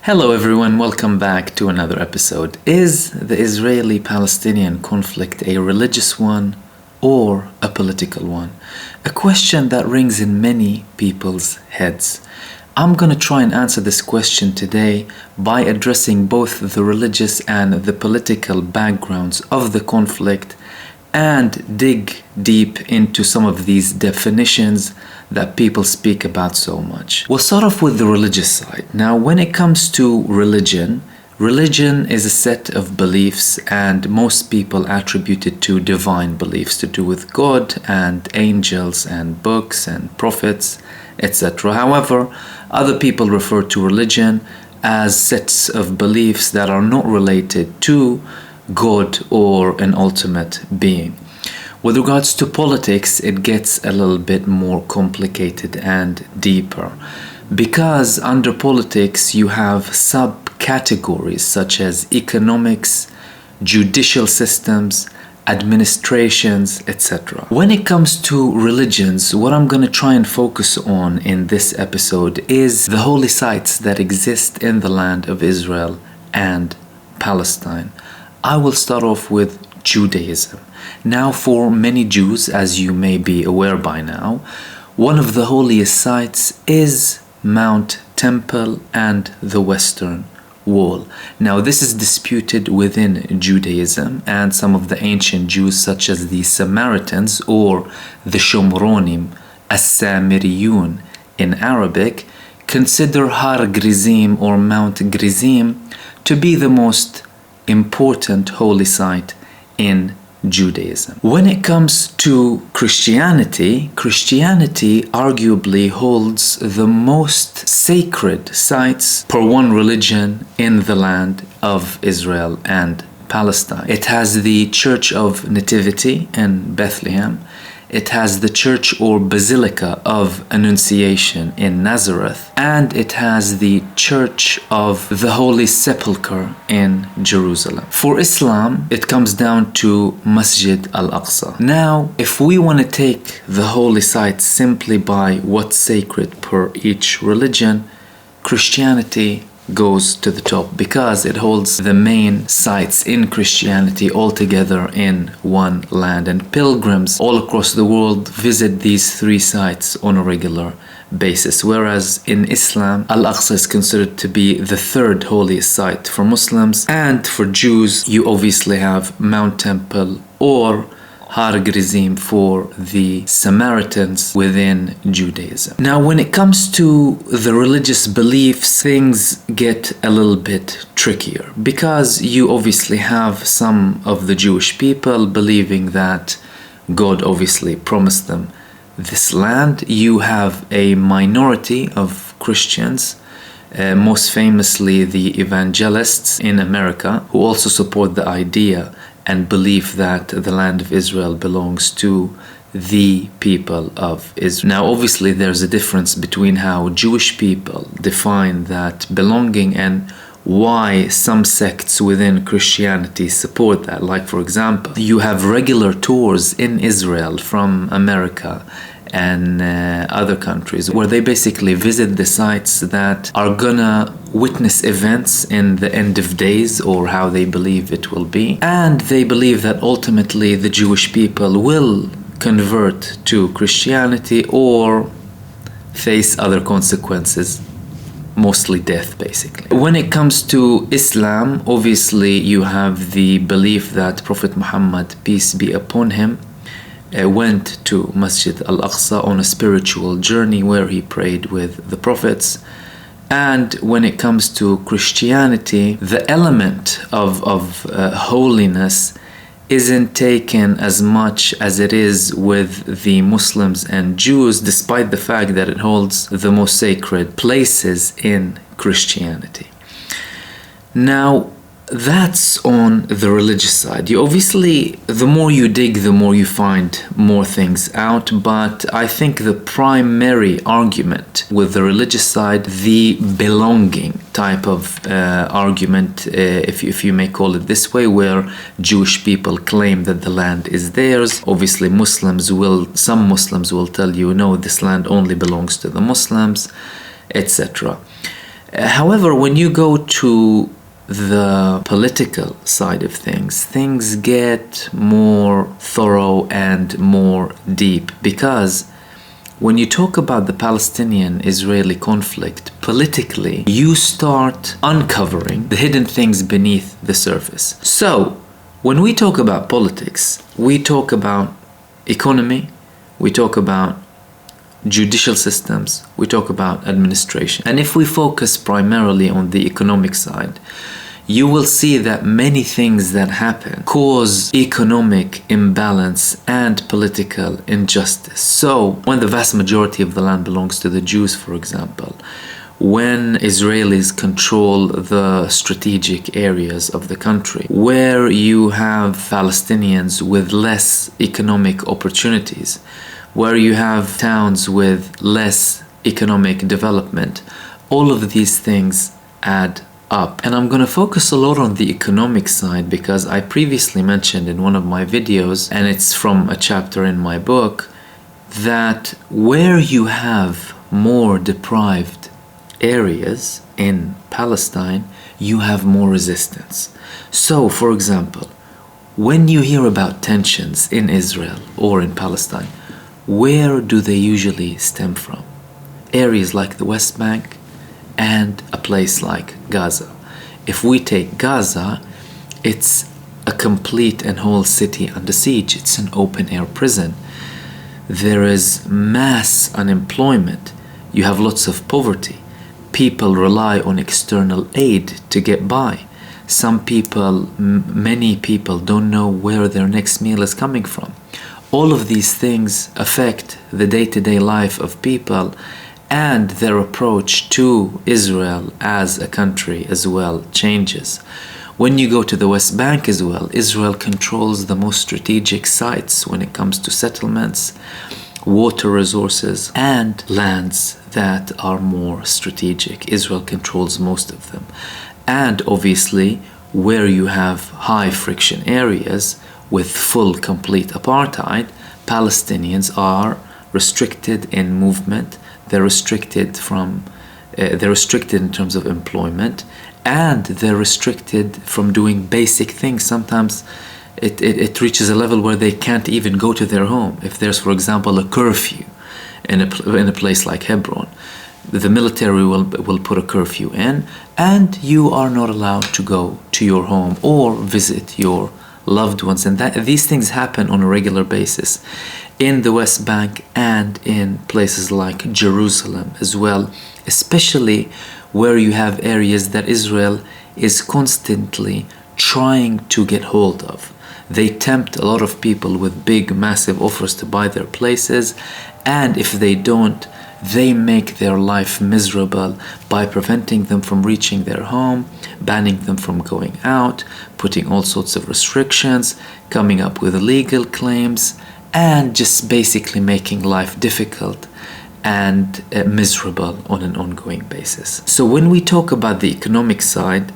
Hello everyone, welcome back to another episode. Is the Israeli-Palestinian conflict a religious one or a political one? A question that rings in many people's heads. I'm going to try and answer this question today by addressing both the religious and the political backgrounds of the conflict and dig deep into some of these definitions that people speak about so much. We'll start off with the religious side. Now, when it comes to religion is a set of beliefs, and most people attribute it to divine beliefs to do with God and angels and books and prophets, etc. However, other people refer to religion as sets of beliefs that are not related to God or an ultimate being. With regards to politics, it gets a little bit more complicated and deeper, because under politics you have subcategories such as economics, judicial systems, administrations, etc. When it comes to religions, what I'm going to try and focus on in this episode is the holy sites that exist in the land of Israel and Palestine. I will start off with Judaism. Now, for many Jews, as you may be aware by now, one of the holiest sites is Mount Temple and the Western Wall. Now, this is disputed within Judaism, and some of the ancient Jews, such as the Samaritans or the Shomronim, As-Samiriyun in Arabic, consider Har Gerizim or Mount Gerizim to be the most important holy site in Judaism. When it comes to Christianity arguably holds the most sacred sites per one religion in the land of Israel and Palestine. It has the Church of Nativity in Bethlehem. It has the Church or Basilica of Annunciation in Nazareth, and it has the Church of the Holy Sepulchre in Jerusalem. For Islam, it comes down to Masjid al-Aqsa. Now, if we want to take the holy sites simply by what's sacred per each religion, Christianity goes to the top because it holds the main sites in Christianity all together in one land, and pilgrims all across the world visit these three sites on a regular basis, whereas in Islam, Al-Aqsa is considered to be the third holiest site for Muslims, and for Jews you obviously have Mount Temple or Har Gerizim for the Samaritans within Judaism. Now, when it comes to the religious beliefs, things get a little bit trickier, because you obviously have some of the Jewish people believing that God obviously promised them this land. You have a minority of Christians, most famously the evangelists in America, who also support the idea and believe that the land of Israel belongs to the people of Israel. Now, obviously, there's a difference between how Jewish people define that belonging and why some sects within Christianity support that. Like, for example, you have regular tours in Israel from America and other countries where they basically visit the sites that are gonna witness events in the end of days, or how they believe it will be, and they believe that ultimately the Jewish people will convert to Christianity or face other consequences, mostly death basically. When it comes to Islam, obviously you have the belief that Prophet Muhammad, peace be upon him, went to Masjid al-Aqsa on a spiritual journey where he prayed with the prophets. And when it comes to Christianity, the element of holiness isn't taken as much as it is with the Muslims and Jews, despite the fact that it holds the most sacred places in Christianity. Now, that's on the religious side. You obviously, the more you dig, the more you find more things out. But I think the primary argument with the religious side, the belonging type of argument, if you may call it this way, where Jewish people claim that the land is theirs. Obviously, some Muslims will tell you, no, this land only belongs to the Muslims, etc. However, when you go to the political side of things, things get more thorough and more deep, because when you talk about the Palestinian-Israeli conflict politically, you start uncovering the hidden things beneath the surface. So, when we talk about politics, we talk about economy, we talk about judicial systems, we talk about administration. And if we focus primarily on the economic side, you will see that many things that happen cause economic imbalance and political injustice. So, when the vast majority of the land belongs to the Jews, for example, when Israelis control the strategic areas of the country, where you have Palestinians with less economic opportunities, where you have towns with less economic development, all of these things add up. And I'm going to focus a lot on the economic side because I previously mentioned in one of my videos, and it's from a chapter in my book, that where you have more deprived areas in Palestine, you have more resistance. So, for example, when you hear about tensions in Israel or in Palestine, where do they usually stem from? Areas like the West Bank and a place like Gaza. If we take Gaza, it's a complete and whole city under siege. It's an open-air prison. There is mass unemployment. You have lots of poverty. People rely on external aid to get by. Some people, many people don't know where their next meal is coming from. All of these things affect the day-to-day life of people and their approach to Israel as a country as well changes. When you go to the West Bank as well, Israel controls the most strategic sites when it comes to settlements, water resources, and lands that are more strategic. Israel controls most of them. And obviously, where you have high friction areas with full complete apartheid, Palestinians are restricted in movement. They're restricted in terms of employment, and they're restricted from doing basic things. Sometimes it reaches a level where they can't even go to their home. If there's, for example, a curfew in a place like Hebron, the military will put a curfew in, and you are not allowed to go to your home or visit your loved ones. And these things happen on a regular basis in the West Bank and in places like Jerusalem as well, especially where you have areas that Israel is constantly trying to get hold of. They tempt a lot of people with big, massive offers to buy their places, and if they don't, they make their life miserable by preventing them from reaching their home, banning them from going out, putting all sorts of restrictions, coming up with legal claims, and just basically making life difficult and miserable on an ongoing basis. So when we talk about the economic side,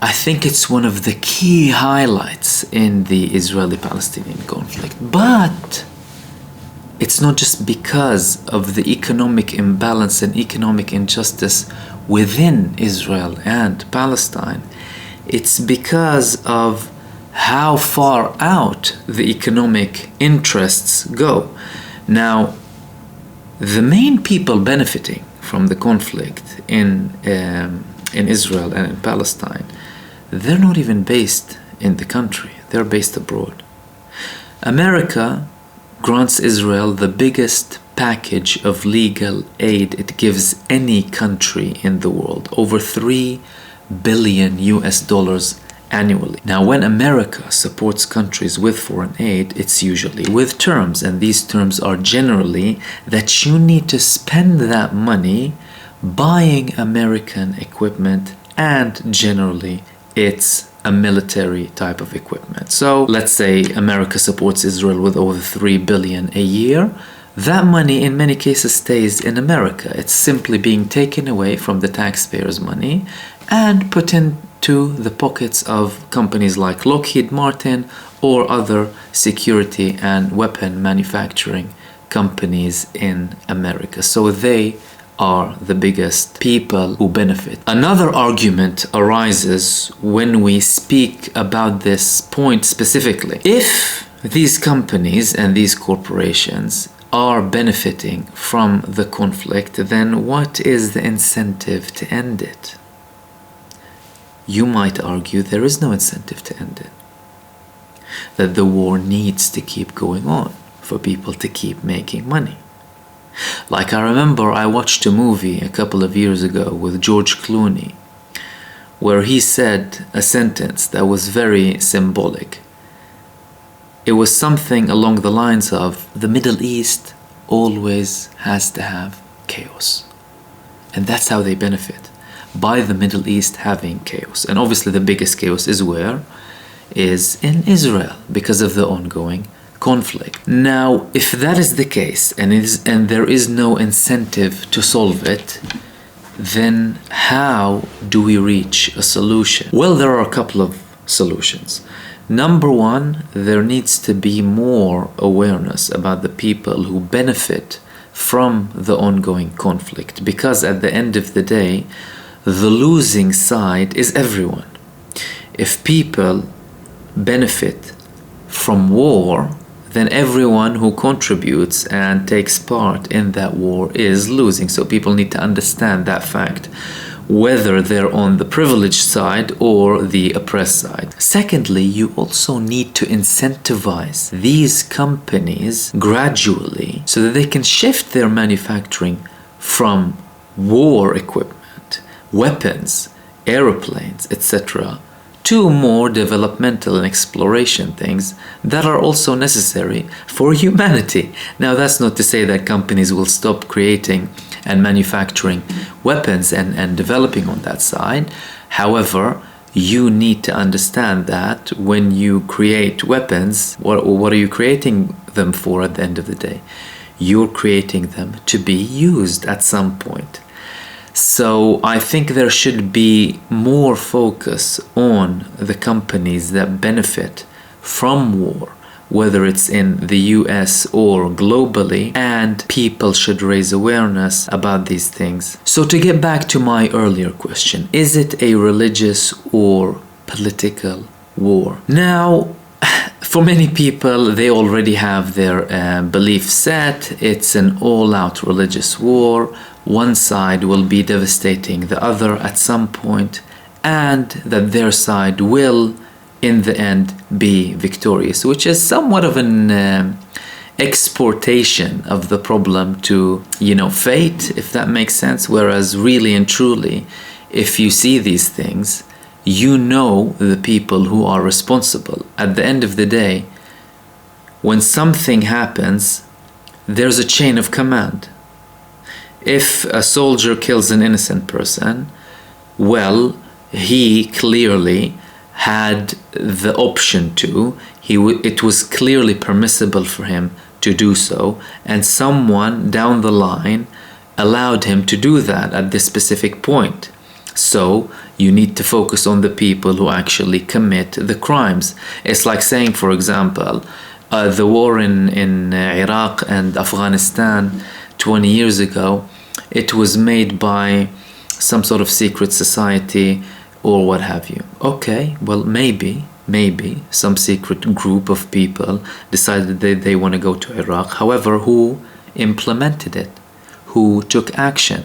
I think it's one of the key highlights in the Israeli-Palestinian conflict. But it's not just because of the economic imbalance and economic injustice within Israel and Palestine. It's because of how far out the economic interests go. Now, the main people benefiting from the conflict in Israel and in Palestine, they're not even based in the country. They're based abroad. America grants Israel the biggest package of legal aid it gives any country in the world, over $3 billion annually. Now, when America supports countries with foreign aid, it's usually with terms, and these terms are generally that you need to spend that money buying American equipment, and generally it's a military type of equipment. So let's say America supports Israel with over $3 billion a year. That money in many cases stays in America. It's simply being taken away from the taxpayers' money and put into the pockets of companies like Lockheed Martin or other security and weapon manufacturing companies in America. So they are the biggest people who benefit. Another argument arises when we speak about this point specifically. If these companies and these corporations are benefiting from the conflict, then what is the incentive to end it? You might argue there is no incentive to end it. That the war needs to keep going on for people to keep making money. Like I remember I watched a movie a couple of years ago with George Clooney where he said a sentence that was very symbolic. It was something along the lines of, the Middle East always has to have chaos. And that's how they benefit, by the Middle East having chaos. And obviously the biggest chaos is where? Is in Israel, because of the ongoing conflict. Now, if that is the case, and there is no incentive to solve it, then how do we reach a solution? Well, there are a couple of solutions. Number one, there needs to be more awareness about the people who benefit from the ongoing conflict, because at the end of the day, the losing side is everyone. If people benefit from war, then everyone who contributes and takes part in that war is losing. So people need to understand that fact, whether they're on the privileged side or the oppressed side. Secondly, you also need to incentivize these companies gradually so that they can shift their manufacturing from war equipment, weapons, airplanes, etc., to more developmental and exploration things that are also necessary for humanity. Now, that's not to say that companies will stop creating and manufacturing weapons and developing on that side. However, you need to understand that when you create weapons, what are you creating them for at the end of the day? You're creating them to be used at some point. So I think there should be more focus on the companies that benefit from war, whether it's in the US or globally, and people should raise awareness about these things. So to get back to my earlier question, is it a religious or political war? Now, for many people, they already have their belief set. It's an all-out religious war. One side will be devastating the other at some point, and that their side will, in the end, be victorious, which is somewhat of an exportation of the problem to, fate, if that makes sense. Whereas really and truly, if you see these things, you know the people who are responsible. At the end of the day, when something happens, there's a chain of command. If a soldier kills an innocent person, well, he clearly had the option to. It was clearly permissible for him to do so, and someone down the line allowed him to do that at this specific point. So you need to focus on the people who actually commit the crimes. It's like saying, for example, the war in Iraq and Afghanistan 20 years ago, it was made by some sort of secret society or what have you. Okay, well, maybe some secret group of people decided that they want to go to Iraq. However, who implemented it? Who took action?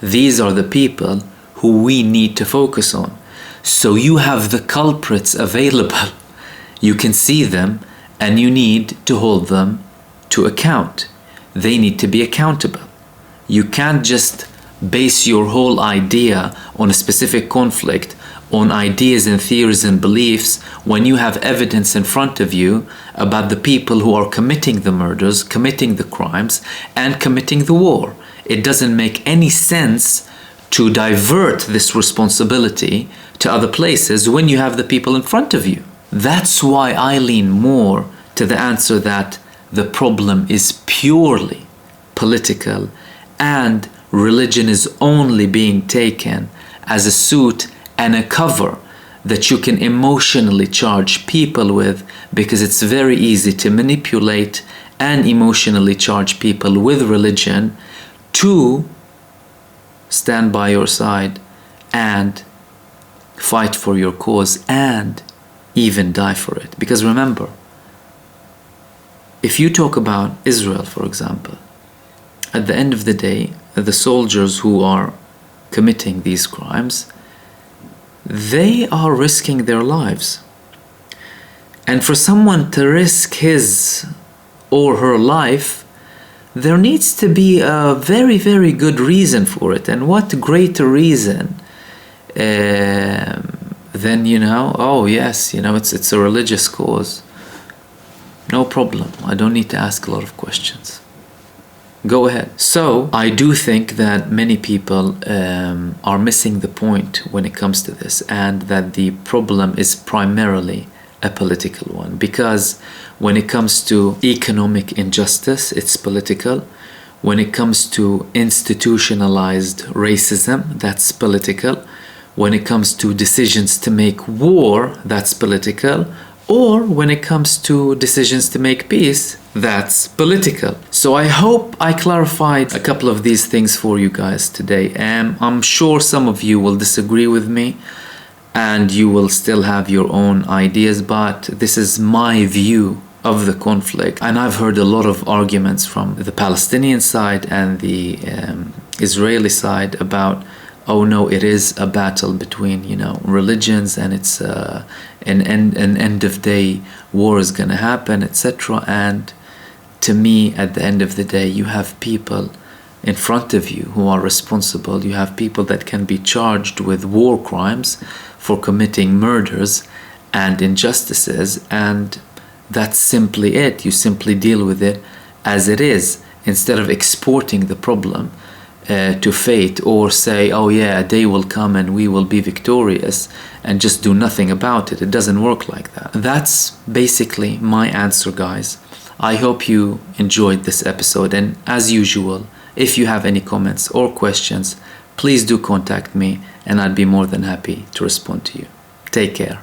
These are the people who we need to focus on. So you have the culprits available. You can see them, and you need to hold them to account. They need to be accountable. You can't just base your whole idea on a specific conflict, on ideas and theories and beliefs, when you have evidence in front of you about the people who are committing the murders, committing the crimes, and committing the war. It doesn't make any sense to divert this responsibility to other places when you have the people in front of you. That's why I lean more to the answer that the problem is purely political, and religion is only being taken as a suit and a cover that you can emotionally charge people with, because it's very easy to manipulate and emotionally charge people with religion to stand by your side and fight for your cause and even die for it. Because remember, if you talk about Israel, for example, at the end of the day, the soldiers who are committing these crimes, they are risking their lives. And for someone to risk his or her life, there needs to be a very, very good reason for it. And what greater reason than, oh yes, it's a religious cause. No problem. I don't need to ask a lot of questions. Go ahead. So I do think that many people are missing the point when it comes to this, and that the problem is primarily a political one. Because when it comes to economic injustice, it's political. When it comes to institutionalized racism, that's political. When it comes to decisions to make war, that's political. Or when it comes to decisions to make peace, that's political. So I hope I clarified a couple of these things for you guys today. I'm sure some of you will disagree with me and you will still have your own ideas, but this is my view of the conflict. And I've heard a lot of arguments from the Palestinian side and the Israeli side about, oh no, it is a battle between, religions, and it's an end of day war is gonna happen, etc. And to me, at the end of the day, you have people in front of you who are responsible. You have people that can be charged with war crimes for committing murders and injustices, and that's simply it. You simply deal with it as it is, instead of exporting the problem to fate, or say, oh yeah, a day will come and we will be victorious, and just do nothing about it. It doesn't work like that. That's basically my answer, guys. I hope you enjoyed this episode, and as usual, if you have any comments or questions, please do contact me and I'd be more than happy to respond to you. Take care.